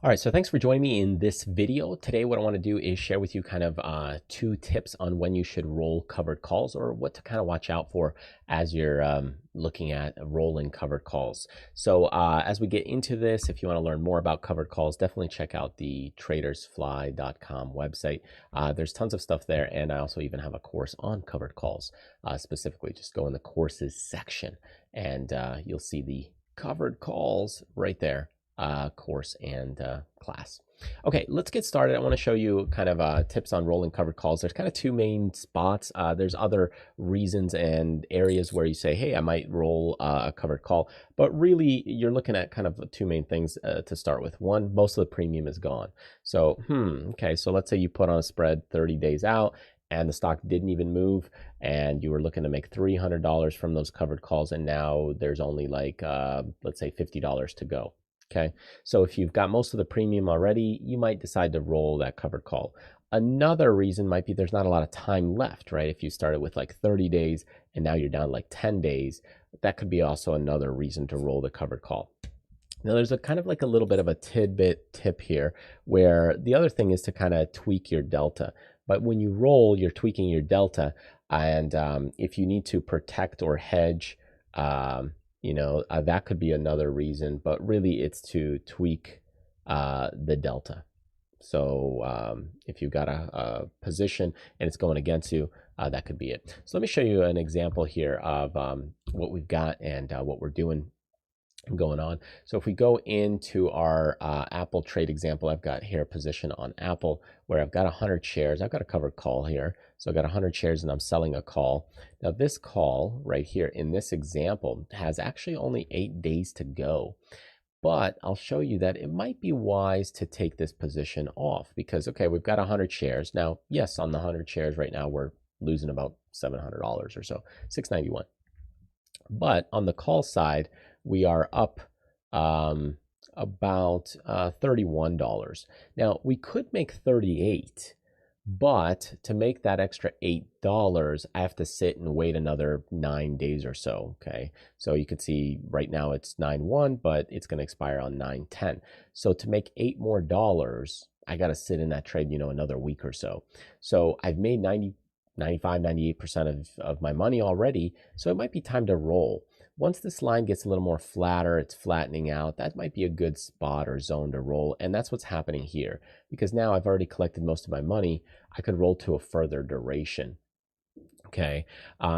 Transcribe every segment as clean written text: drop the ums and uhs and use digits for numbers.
All right, so thanks for joining me in this video. Today, what I want to do is share with you kind of two tips on when you should roll covered calls or what to kind of watch out for as you're looking at rolling covered calls. So as we get into this, if you want to learn more about covered calls, definitely check out the tradersfly.com website. There's tons of stuff there, and I also even have a course on covered calls. Specifically, just go in the courses section, and you'll see the covered calls right there. Course and class. Okay, let's get started. I want to show you kind of tips on rolling covered calls. There's kind of two main spots. There's other reasons and areas where you say, hey, I might roll a covered call, but really you're looking at kind of two main things to start with. One, most of the premium is gone. So, okay, so let's say you put on a spread 30 days out and the stock didn't even move, and you were looking to make $300 from those covered calls, and now there's only like, let's say $50 to go. Okay, so if you've got most of the premium already, you might decide to roll that covered call. Another reason might be there's not a lot of time left, right? If you started with like 30 days and now you're down to like 10 days, that could be also another reason to roll the covered call. Now there's a kind of like a little bit of a tidbit tip here, where the other thing is to kind of tweak your delta. But when you roll, you're tweaking your delta, and if you need to protect or hedge, that could be another reason, but really it's to tweak the delta. So if you've got a position and it's going against you, that could be it. So let me show you an example here of what we've got and what we're doing going on. So if we go into our Apple trade example, I've got here a position on Apple where I've got 100 shares. I've got a covered call here. So I've got 100 shares and I'm selling a call. Now this call right here in this example has actually only 8 days to go. But I'll show you that it might be wise to take this position off because, okay, we've got 100 shares. Now, yes, on the 100 shares right now, we're losing about $700 or so, $691. But on the call side, we are up about $31. Now, we could make 38, but to make that extra $8, I have to sit and wait another 9 days or so, okay? So you could see right now it's 9/1, but it's going to expire on 9/10. So to make $8 more, I got to sit in that trade, another week or so. So I've made 95, 98% of my money already, so it might be time to roll. Once this line gets a little more flatter, it's flattening out, that might be a good spot or zone to roll, and that's what's happening here. Because now I've already collected most of my money, I could roll to a further duration. Okay,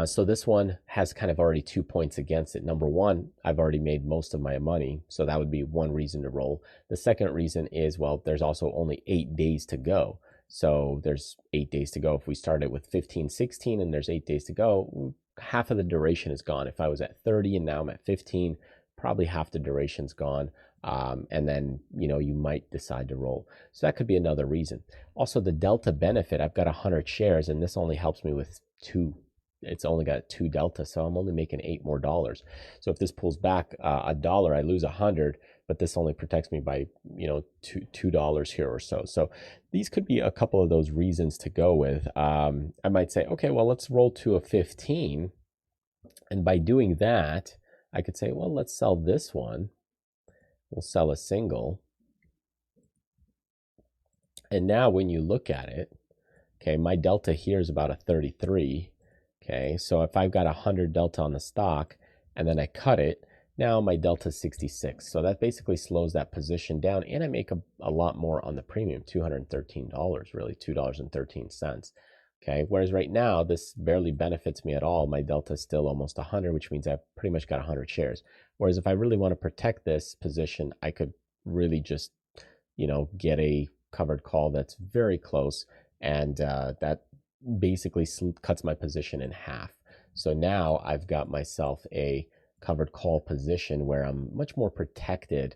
so this one has kind of already 2 points against it. Number one, I've already made most of my money, so that would be one reason to roll. The second reason is, well, there's also only 8 days to go. So there's 8 days to go. If we started with 15, 16, and there's 8 days to go, half of the duration is gone. If I was at 30 and now I'm at 15, probably half the duration's gone. And then, you might decide to roll. So that could be another reason. Also, the delta benefit, I've got 100 shares, and this only helps me with 2. It's only got 2 delta, so I'm only making $8 more. So if this pulls back $1, I lose 100, but this only protects me by $2 here or so. So these could be a couple of those reasons to go with. I might say, okay, well, let's roll to a 15, and by doing that, I could say, well, let's sell this one. We'll sell a single, and now when you look at it, okay, my delta here is about a 33. Okay, so if I've got 100 delta on the stock and then I cut it, now my delta is 66. So that basically slows that position down, and I make a lot more on the premium, $213, really, $2.13. Okay, whereas right now, this barely benefits me at all. My delta is still almost 100, which means I've pretty much got 100 shares. Whereas if I really want to protect this position, I could really just, get a covered call that's very close, and that basically cuts my position in half. So now I've got myself a covered call position where I'm much more protected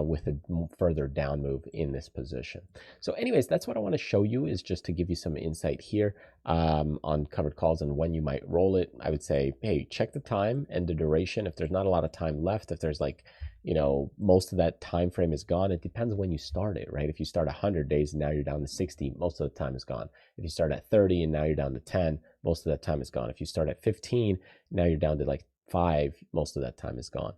with a further down move in this position. So anyways, that's what I want to show you, is just to give you some insight here on covered calls and when you might roll it. I would say, hey, check the time and the duration. If there's not a lot of time left, if there's like, most of that time frame is gone, it depends on when you start it, right? If you start 100 days and now you're down to 60, most of the time is gone. If you start at 30 and now you're down to 10, most of that time is gone. If you start at 15, now you're down to like 5, most of that time is gone.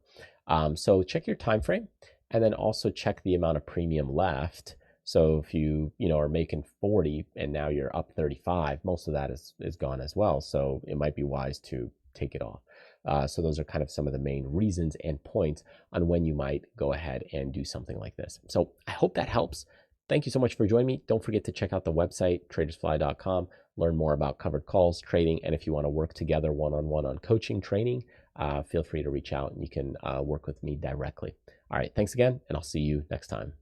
So check your time frame And then also check the amount of premium left. So if you are making 40 and now you're up 35, most of that is gone as well. So it might be wise to take it off. So those are kind of some of the main reasons and points on when you might go ahead and do something like this. So I hope that helps. Thank you so much for joining me. Don't forget to check out the website, tradersfly.com, learn more about covered calls, trading, and if you want to work together one-on-one on coaching, training, feel free to reach out and you can work with me directly. All right, thanks again, and I'll see you next time.